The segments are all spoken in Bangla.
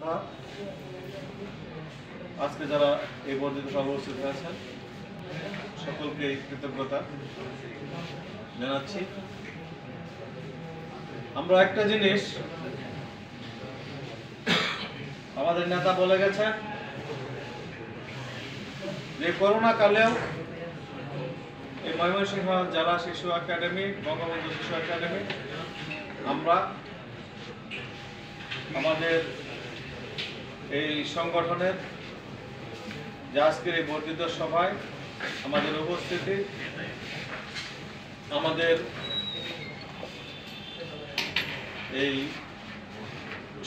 তথা আজকে যারা এই বর্ধিত সভায় উপস্থিত হয়েছেন সকলকে কৃতজ্ঞতা জানাচ্ছি। আমরা একটা জিনিস আমাদের নেতা বলে গেছেন যে করোনা কালেও এই ময়মনসিংহ জেলা শিশু একাডেমি, বঙ্গবন্ধু শিশু একাডেমি আমরা আমাদের এই সংগঠনের যে আজকের এই বর্ধিত সভায় আমাদের উপস্থিতি, আমাদের এই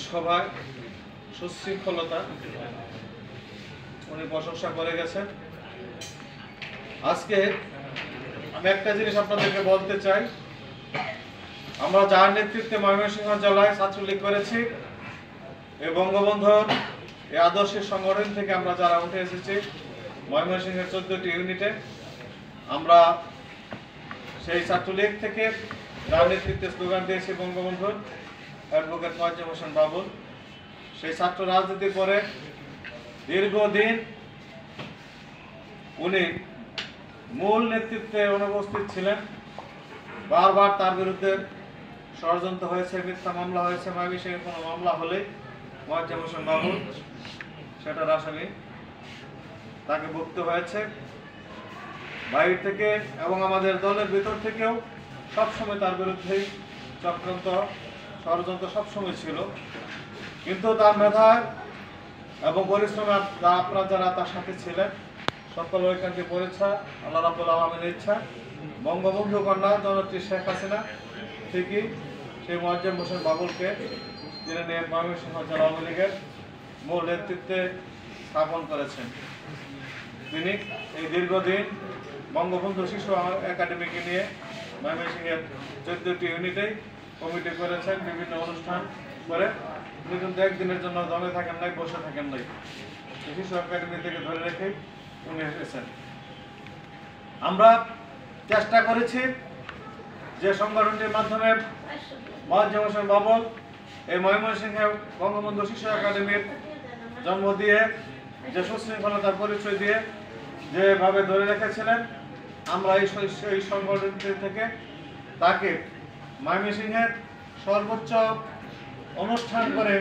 সভায় সুশৃঙ্খলতা উনি প্রশংসা করে গেছেন। আজকে আমি একটা জিনিস আপনাদেরকে বলতে চাই, আমরা যার নেতৃত্বে ময়মনসিংহ জেলায় ছাত্রলীগ করেছি, এই বঙ্গবন্ধুর এই আদর্শের সংগঠন থেকে আমরা যারা উঠে এসেছি ময়মনসিংহের 14টি ইউনিটে, আমরা সেই ছাত্রলীগ থেকে যার নেতৃত্বে স্লোগান দিয়েছি বঙ্গবন্ধুর অ্যাডভোকেট মোয়াজ্জেম হোসেন বাবুল, সেই ছাত্র রাজনীতি করে দীর্ঘদিন উনি মূল নেতৃত্বে অনুপস্থিত ছিলেন। বারবার তার বিরুদ্ধে ষড়যন্ত্র হয়েছে, মিথ্যা মামলা হয়েছে, ময়মনসিংহে কোনো মামলা হলে মোয়াজ্জেম হোসেন বাবুল সেটার আসামি, তাকে ভুগতে হয়েছে। বাইরে থেকে এবং আমাদের দলের ভিতর থেকেও সবসময় তার বিরুদ্ধেই চক্রান্ত ষড়যন্ত্র সবসময় ছিল, কিন্তু তার মেধায় এবং পরিশ্রমে আপনারা যারা তার সাথে ছিলেন সকল ঐকান্তিক পরীক্ষা আল্লাহ রাব্বুল আলামিনের ইচ্ছা বঙ্গবন্ধু কন্যা জননেত্রী শেখ হাসিনা ঠিকই সেই মোয়াজ্জেম হোসেন বাবুলকে যিনি ময়মনসিংহ জেলা আওয়ামী লীগের মূল নেতৃত্বে স্থাপন করেছেন। তিনি এই দীর্ঘদিন বঙ্গবন্ধু শিশু একাডেমিকে নিয়ে ময়মনসিংহের 14টি ইউনিটেই কমিটি করেছেন, বিভিন্ন অনুষ্ঠান করে। উনি কিন্তু একদিনের জন্য দলে থাকেন নাই, বসে থাকেন নাই, শিশু একাডেমি থেকে ধরে রেখে উনি এসেছেন। আমরা চেষ্টা করেছি যে সংগঠনটির মাধ্যমে মোয়াজ্জেম হোসেন বাবুল এই ময়মনসিংহে বঙ্গবন্ধু শিশু একাডেমির জন্ম দিয়ে যে সুশৃঙ্খলতার পরিচয় দিয়ে যেভাবে ধরে রেখেছিলেন, আমরা এই সংগঠনটি থেকে তাকে ময়মনসিংহের সর্বোচ্চ অনুষ্ঠান করে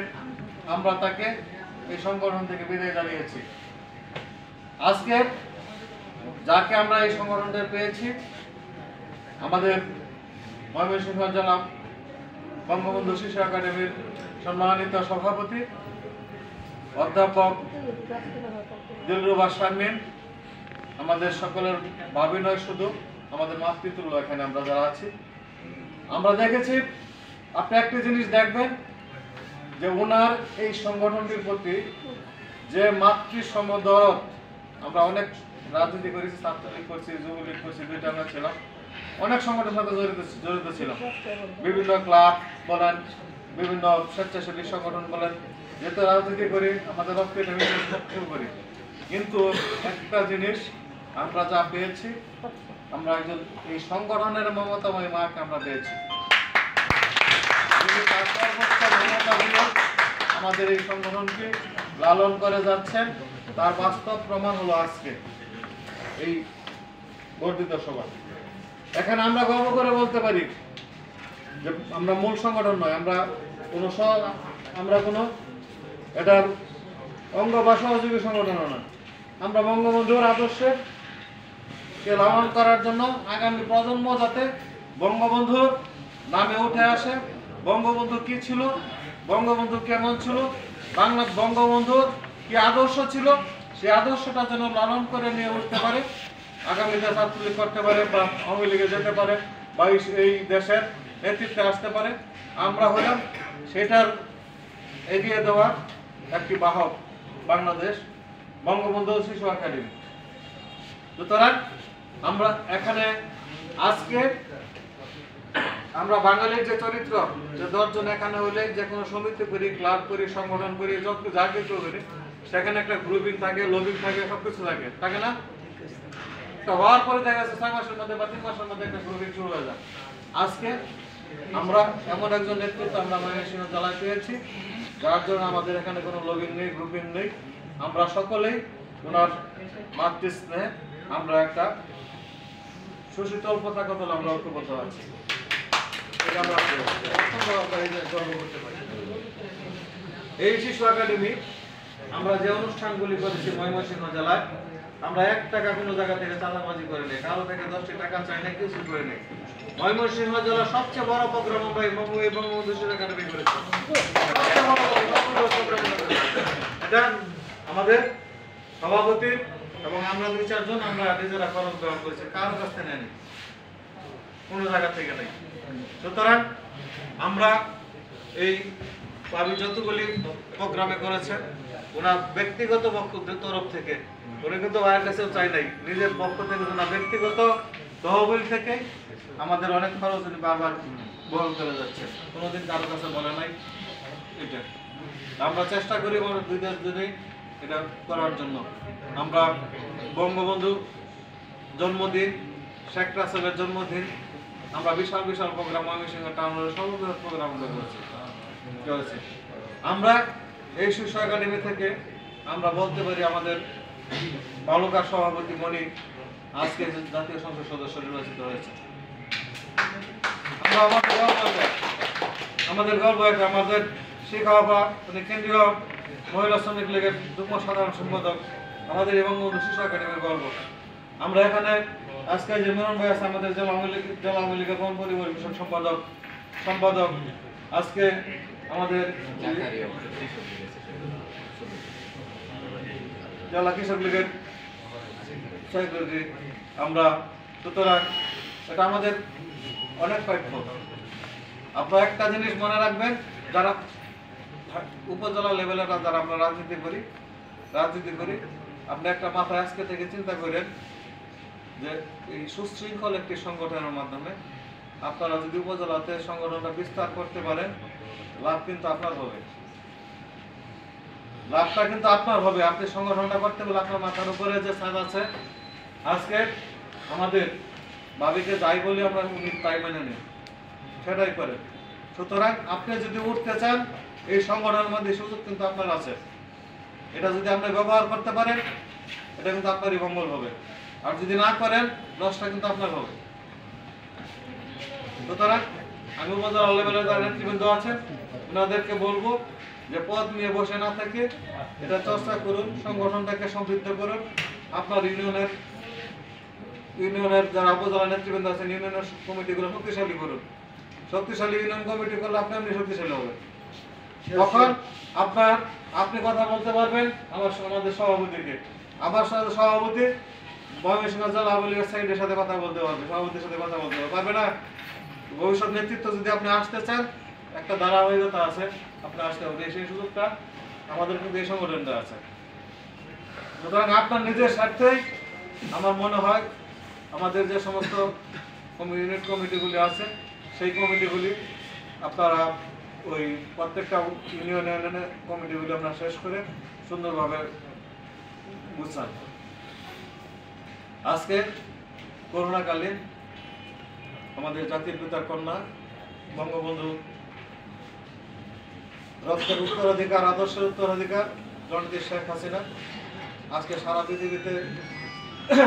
আমরা তাকে এই সংগঠন থেকে বিদায় জানিয়েছি। আজকে যাকে আমরা এই সংগঠনটা পেয়েছি, আমাদের ময়মনসিংহ জেলা বঙ্গবন্ধু শিশু একাডেমির সম্মানিত সভাপতি অধ্যাপক দিলরুবা শারমিন, আমাদের সকলের ভাবি নয়, শুধু আমাদের মাতৃতুল্য এখানে আমরা যারা আছি। আমরা দেখেছি, আপনি একটা জিনিস দেখবেন যে ওনার এই সংগঠনটির প্রতি যে মাতৃসমদরদ, আমরা অনেক রাজনীতি করেছি, ছাত্রলীগ করছি, যুবলীগ করছি, দুইটা আমরা ছিলাম, অনেক সংগঠনের সাথে জড়িত ছিলাম, বিভিন্ন ক্লাব বলেন, বিভিন্ন স্বেচ্ছাসেবী সংগঠন বলেন, যেহেতু রাজনীতি করি আমাদের রক্তে করি, কিন্তু একটা জিনিস আমরা যা পেয়েছি, আমরা একজন এই সংগঠনের মমতাময়ী মাকে আমরা পেয়েছি। আমাদের এই সংগঠনকে লালন করে যাচ্ছেন, তার বাস্তব প্রমাণ হলো আজকে এই বর্ধিত সভা। এখানে আমরা গর্ব করে বলতে পারি যে আমরা মূল সংগঠন নয়, আমরা কোনো এটার অঙ্গ বা সহযোগী সংগঠনও না। আমরা বঙ্গবন্ধুর আদর্শে কে লালন করার জন্য আগামী প্রজন্ম যাতে বঙ্গবন্ধুর নামে উঠে আসে, বঙ্গবন্ধু কি ছিল, বঙ্গবন্ধু কেমন ছিল, বাংলা বঙ্গবন্ধুর কি আদর্শ ছিল, সেই আদর্শটা যেন লালন করে নিয়ে উঠতে পারে, আগামীতে ছাত্রলীগ করতে পারে বা আওয়ামী লীগে যেতে পারে বা এই দেশের নেতৃত্বে আসতে পারে। আমরা হলাম সেটার এগিয়ে দেওয়ার একটি বাহক বাংলাদেশ বঙ্গবন্ধু শিশু একাডেমি। সুতরাং আমরা এখানে আজকে আমরা বাঙালির যে চরিত্র, যে 10 জন এখানে হলে যে কোনো সমিতি করি, ক্লাব করি, সংগঠন করি, যত যা কিছু করি, সেখানে একটা গ্রুপিং থাকে, লবিং থাকে, সবকিছু থাকে না? তো হওয়ার পরে দেখা যাচ্ছে 6 মাসের মধ্যে বা 3 মাসের মধ্যে একটা গ্রুপিং শুরু হয়ে যায়। আজকে আমরা এমন একজন নেতৃত্ব আমরা ময়মনসিংহ জেলায় পেয়েছি যার জন্য আমাদের এখানে কোনো লবিং নেই, গ্রুপিং নেই। আমরা সকলেই ওনার মাতৃস্নেহে আমরা একটা সুশীতল পতাকা তলে আমরা ঐক্যবদ্ধ আছি। এটা আমরা গর্ব করতে পারি। এই শিশু একাডেমি আমরা যে অনুষ্ঠানগুলি করেছি ময়মনসিংহ জেলায়, আমরা 1 টাকা কোনো জায়গা থেকে চাঁদাবাজি করে নেই, কারো থেকে 10টি টাকা চাই না, কিছু করে নেই। ময়মনসিংহ জেলার সবচেয়ে বড় প্রোগ্রাম আমরা এই বঙ্গবন্ধু শিশু একাডেমি করেছি। এটা আমাদের সভাপতি এবং আমরা 2-4 জন আমরা নিজেরা খরচ গ্রহণ করেছি, কারোর কাছ থেকে নেয়নি, কোনো জায়গা থেকে নেই। সুতরাং আমরা এই আমি যতগুলি প্রোগ্রামে করেছে ওনার ব্যক্তিগত বক্তব্যের তরফ থেকে, উনি কিন্তু ভাইয়ের কাছেও চাই নাই, নিজের পক্ষ থেকে ওনার ব্যক্তিগত তহবিল থেকে আমাদের অনেক খরচ উনি বারবার বহন করে যাচ্ছে, কোনোদিন কারোর কাছে বলে নাই। এটা আমরা চেষ্টা করি আমাদের 2 দেশ জুড়ে এটা করার জন্য। আমরা বঙ্গবন্ধু জন্মদিন, শেখ রাসেলের জন্মদিন, আমরা বিশাল বিশাল প্রোগ্রাম ময়মনসিংহ টাউনের সর্ববৃহৎ প্রোগ্রাম করেছি। আমরা এই শিশু একাডেমি থেকে আমরা বলতে পারি আমাদের বালুকার সভাপতি মনি আজকে জাতীয় সংসদ সদস্য নির্বাচিত হয়েছে। আমরা আমাদের গর্ব এটা, আমাদের শিখা বাবা উনি কেন্দ্রীয় মহিলা শ্রমিক লীগের যুগ্ম সাধারণ সম্পাদক, আমাদের এই বঙ্গবন্ধু শিশু একাডেমির গর্ব। আমরা এখানে আজকে যে মিলন ভাই আছে আমাদের জেলা আওয়ামী লীগের গণ পরিবেশন সম্পাদক, আজকে আমাদের জেলা কৃষক লীগের সেক্রেটারি আমরা। সুতরাং এটা আমাদের অনেক পাঠ্য। আপনারা একটা জিনিস মনে রাখবেন, যারা উপজেলা লেভেলে যারা আমরা রাজনীতি করি, আপনি একটা মাথায় আজকে থেকে চিন্তা করেন যে এই সুশৃঙ্খল একটি সংগঠনের মাধ্যমে আপনারা যদি উপজেলাতে সংগঠনটা বিস্তার করতে পারেন, লাভ কিন্তু আপনার হবে, লাভটা কিন্তু আপনার হবে। আপনি সংগঠনটা করতে গেলে আপনার মাথার উপরে যে ছাদ আছে, আজকে আমাদের ভাবিকে যাই বলি আমরা উনি তাই মেনে নিই, সেটাই করে। সুতরাং আপনি যদি উঠতে চান, এই সংগঠনের মধ্যে সুযোগ কিন্তু আপনার আছে, এটা যদি আপনি ব্যবহার করতে পারেন, এটা কিন্তু আপনারই মঙ্গল হবে। আর যদি না করেন, লসটা কিন্তু আপনার হবে। সুতরাং আমি উপজেলা লেভেলে যারা নেতৃবৃন্দ আছেন ওনাদেরকে বলবো যে পদ নিয়ে বসে না থেকে এটা চর্চা করুন, সংগঠনটাকে সমৃদ্ধ করুন। আপনার ইউনিয়নের যারা উপজেলা নেতৃবৃন্দ আছেন ইউনিয়নের কমিটিগুলো শক্তিশালী করুন। শক্তিশালী ইউনিয়ন কমিটি করলে আপনি শক্তিশালী হবেন। তখন আপনি কথা বলতে পারবেন আমাদের সভাপতিকে, আমার সভাপতি ময়মনসিংহ জেলা আওয়ামী লীগের সেক্রেটারির সাথে কথা বলতে পারবে, সভাপতির সাথে কথা বলতে পারবে না। ভবিষ্যৎ নেতৃত্ব যদি আপনি আসতে চান, একটা ধারাবাহিকতা আছে, আপনি আসতে হবে, সেই সুযোগটা আমাদের কিন্তু এই সংগঠনটা আছে। সুতরাং আপনার নিজের স্বার্থেই আমার মনে হয় আমাদের যে সমস্ত ইউনিট কমিটিগুলি আছে, সেই কমিটিগুলি আপনারা ওই প্রত্যেকটা ইউনিয়নের কমিটিগুলি আমরা শেষ করে সুন্দরভাবে বুঝছেন। আজকে করোনাকালীন আমাদের জাতির পিতার কন্যা বঙ্গবন্ধু রক্তের উত্তরাধিকার, আদর্শের উত্তরাধিকার জননেত্রী শেখ হাসিনা আজকে সারা পৃথিবীতে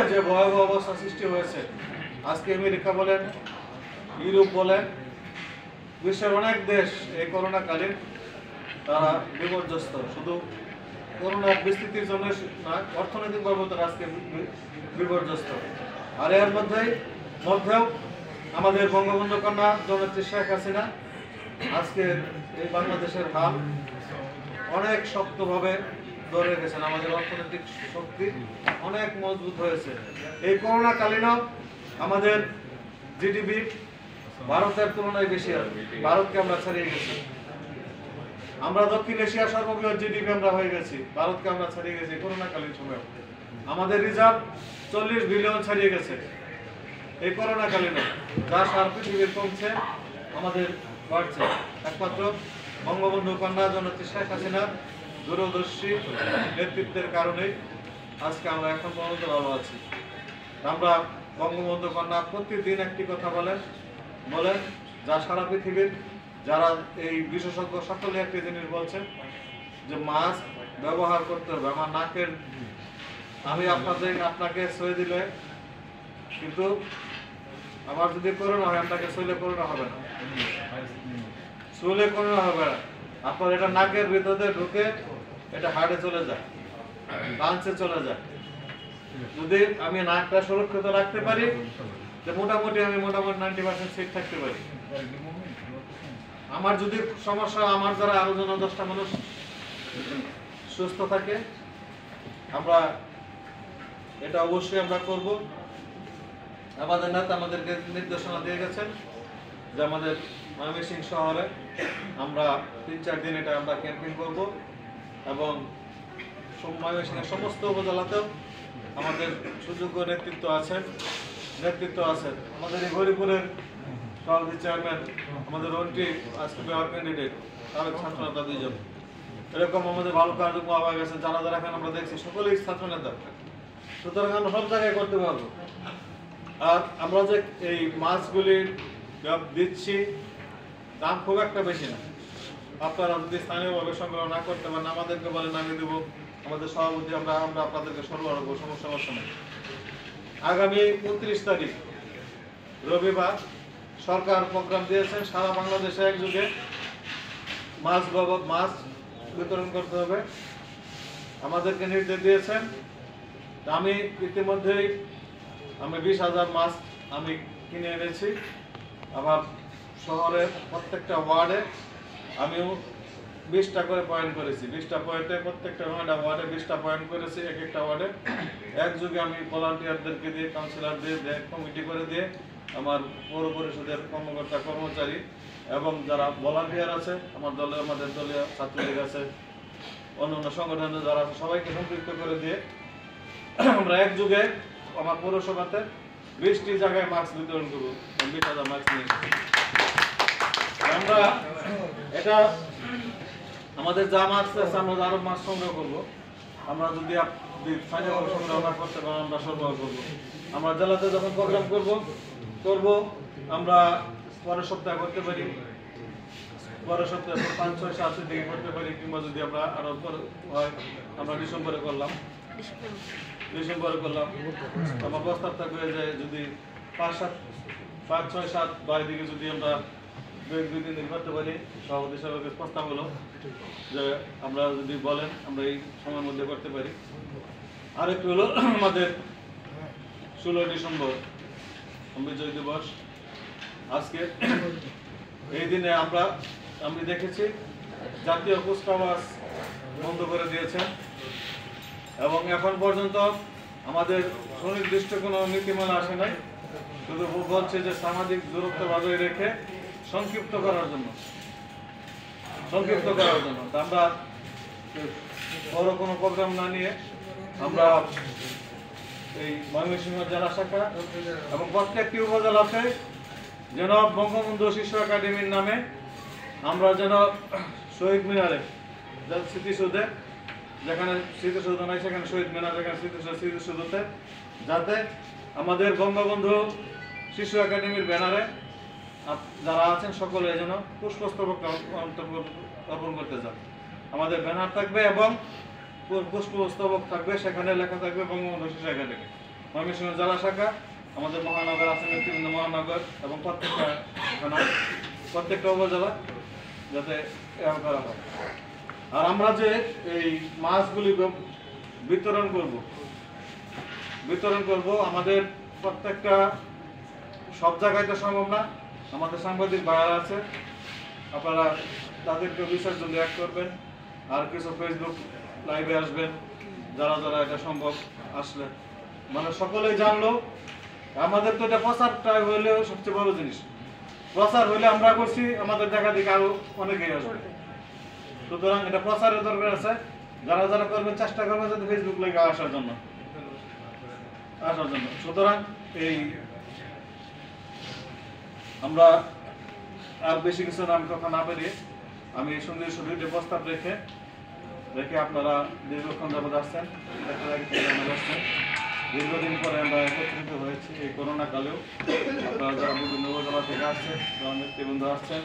যে ভয়াবহ অবস্থা সৃষ্টি হয়েছে, আজকে আমেরিকা বলেন, ইউরোপ বলেন, বিশ্বের অনেক দেশ এই করোনাকালীন তারা বিপর্যস্ত। শুধু করোনার বিস্তৃতির জন্য না, অর্থনৈতিকভাবে তারা আজকে বিপর্যস্ত। আর এর মধ্যেও আমাদের বঙ্গবন্ধু কন্যা জননেত্রী শেখ হাসিনা আজকে এই বাংলাদেশের হাল অনেক শক্তভাবে ধরে রেখেছেন। আমাদের অর্থনৈতিক শক্তি অনেক মজবুত হয়েছে। এই করোনাকালীনও আমাদের জিডিপি ভারতের তুলনায় বেশি আছে, ভারতকে আমরা ছাড়িয়ে গেছি। আমরা দক্ষিণ এশিয়ার সর্ববৃহৎ জিডিপি আমরা হয়ে গেছি, ভারতকে আমরা ছাড়িয়ে গেছি করোনাকালীন সময়। আমাদের রিজার্ভ 40 বিলিয়ন ছাড়িয়ে গেছে এই করোনাকালীনও, যা সারা পৃথিবীর কমছে, আমাদের বাড়ছে। একমাত্র বঙ্গবন্ধু কন্যা জননেত্রী শেখ হাসিনার দূরদর্শী নেতৃত্বের কারণেই আজকে আমরা এখন পর্যন্ত ভালো আছি। আমরা বঙ্গবন্ধু কন্যা প্রতিদিন একটি কথা বলেন, যা সারা পৃথিবীর যারা এই বিশেষজ্ঞ সকলে একটি জিনিস বলছেন যে মাস্ক ব্যবহার করতে হবে। আমার নাকের আমি আপনাকে সই দিলে কিন্তু আমার যদি করোনা হয় আপনাকে সইলে করোনা হবে না, সইলে করোনা হবে না। আপনার এটা নাকের ভিতরে ঢুকে এটা হার্টে চলে যায়, লাংসে চলে যায়। যদি আমি নাকটা সুরক্ষিত রাখতে পারি যে মোটামুটি 90% সেফ থাকতে পারি। আমার যদি সমস্যা, আমার দ্বারা আরো যেন 10টা মানুষ সুস্থ থাকে, আমরা এটা অবশ্যই আমরা করব। আমাদের নেতা আমাদেরকে নির্দেশনা দিয়ে গেছেন যে আমাদের ময়মনসিংহ শহরে আমরা 3-4 দিন এটা আমরা ক্যাম্পেইন করব এবং ময়মনসিংহের সমস্ত উপজেলাতেও আমাদের সুযোগ্য নেতৃত্ব আছে। আমাদের এই হরিপুরের সভাপতি চেয়ারম্যান, আমাদের রন্টি আজকে মেয়র ক্যান্ডিডেট, তাদের ছাত্রনেতা 2 জন, এরকম আমাদের ভালো কার্যক্রম আবার গেছে। যারা যারা এখন আমরা দেখছি সকলেই ছাত্রনেতা, সুতরাং আমরা সব জায়গায় করতে পারবো। আর আমরা যে এই মাছগুলি দিচ্ছি দাম খুব একটা বেশি না। আপনারা যদি স্থানীয়ভাবে সংগ্রহ না করতে পারেন আমাদেরকে বলেন, আমি দেবো, আমাদের সভাপতি আমরা আপনাদেরকে সরবরাহ করবো, সমস্যা নেই। আগামী 29 তারিখ রবিবার সরকার প্রোগ্রাম দিয়েছেন সারা বাংলাদেশে একযোগে মাছ বিতরণ করতে হবে, আমাদেরকে নির্দেশ দিয়েছেন। আমি ইতিমধ্যেই 20,000 মাছ আমি কিনে এনেছি। আমার শহরের প্রত্যেকটা ওয়ার্ডে আমিও 20টা করে পয়েন্ট করেছি। 20টা পয়েন্টে প্রত্যেকটা ওয়ার্ডে 20টা পয়েন্ট করেছি। এক একটা ওয়ার্ডে একযোগে আমি ভলান্টিয়ারদেরকে দিয়ে, কাউন্সিলরদের দিয়ে, কমিটি করে দিয়ে, আমার পৌর পরিষদের কর্মকর্তা কর্মচারী এবং যারা ভলান্টিয়ার আছে আমাদের দলীয় ছাত্রলীগ আছে, অন্যান্য সংগঠনের যারা আছে, সবাইকে সম্পৃক্ত করে দিয়ে আমরা একযোগে আমার পৌরসভাতে 20টি জায়গায় মাস্ক বিতরণ করবো। 20,000 মাস্ক নিয়ে আমরা এটা আমাদের যা মাছ আছে আমরা আরো মাছ সংগ্রহ করবো। আমরা যদি সংগ্রহ না করতে পারেন আমরা সরবরাহ করবো। আমরা জেলাতে যখন প্রোগ্রাম করব আমরা পরের সপ্তাহে করতে পারি, পরের সপ্তাহে 5, 6, 7 দিকে করতে পারি, কিংবা যদি আমরা আরো হয় আমরা ডিসেম্বরে করলাম। আমার প্রস্তাব থাকবে যে যদি 5, 6, 7 2 দিকে যদি আমরা 2-3 দিন করতে পারি। সভাপতি সাহেবের প্রস্তাব হলো যে আমরা যদি বলেন আমরা এই সময়ের মধ্যে করতে পারি। আরেকটু হলো আমাদের 16 ডিসেম্বর বিজয় দিবস। আজকে এই দিনে আমি দেখেছি জাতীয় কুচকাওয়াজ বন্ধ করে দিয়েছেন এবং এখন পর্যন্ত আমাদের সুনির্দিষ্ট কোনো নীতিমালা আসে নাই, শুধু বলছে যে সামাজিক দূরত্ব বজায় রেখে সংক্ষিপ্ত করার জন্য। আমরা বড় কোনো প্রোগ্রাম না নিয়ে আমরা এই ময়মনসিংহ জেলা শাখা এবং প্রত্যেকটি উপজেলাতে যেন বঙ্গবন্ধু শিশু একাডেমির নামে আমরা যেন শহীদ মিনারে স্মৃতিসৌধে, যেখানে স্মৃতিসৌধ নাই সেখানে শহীদ মিনার, যেখানে স্মৃতিসৌধতে যাতে আমাদের বঙ্গবন্ধু শিশু একাডেমির ব্যানারে যারা আছেন সকলে যেন পুষ্পস্তবক অর্পণ করতে যান। আমাদের ব্যানার থাকবে এবং পুষ্পস্তবক থাকবে, সেখানে লেখা থাকবে বঙ্গবন্ধু শিশু একাডেমি ময়মনসিংহ জেলা শাখা। আমাদের মহানগর আছে, নেতৃবৃন্দ মহানগর এবং প্রত্যেকটা উপজেলা যাতে এরকম করা হয়। আর আমরা যে এই মাছগুলি বিতরণ করব আমাদের প্রত্যেকটা সব জায়গায় তো সম্ভব না। আমাদের সাংবাদিক ভাইয়ারা আছে, আপনারা তাদেরকে বিষয়ের জন্য অ্যাড করবেন, আর কিছু ফেসবুক লাইভে আসবেন যারা যারা এটা সম্ভব আসলে, মানে সকলেই জানলো। আমাদের তো এটা প্রচারটা হইলেও সবচেয়ে বড় জিনিস। প্রচার হইলে আমরা করছি, আমাদের দেখা দেখে আরো অনেকেই আসবে। সুতরাং এটা প্রচারের দরকার আছে। যারা যারা করবেন চেষ্টা করবেন যাতে ফেসবুক লাইভে আসার জন্য। সুতরাং এই আমরা আর বেশি কিছু নাম কথা না পেরিয়ে আমি সুন্দর সুন্দর প্রস্তাব রেখে আপনারা দীর্ঘক্ষণ যাবৎ আসছেন, দীর্ঘদিন পরে আমরা একত্রিত হয়েছি এই করোনা কালেও। আপনারা যারা বিভিন্ন উপজেলা থেকে আসছেন, যারা নেতৃবৃন্দ আসছেন,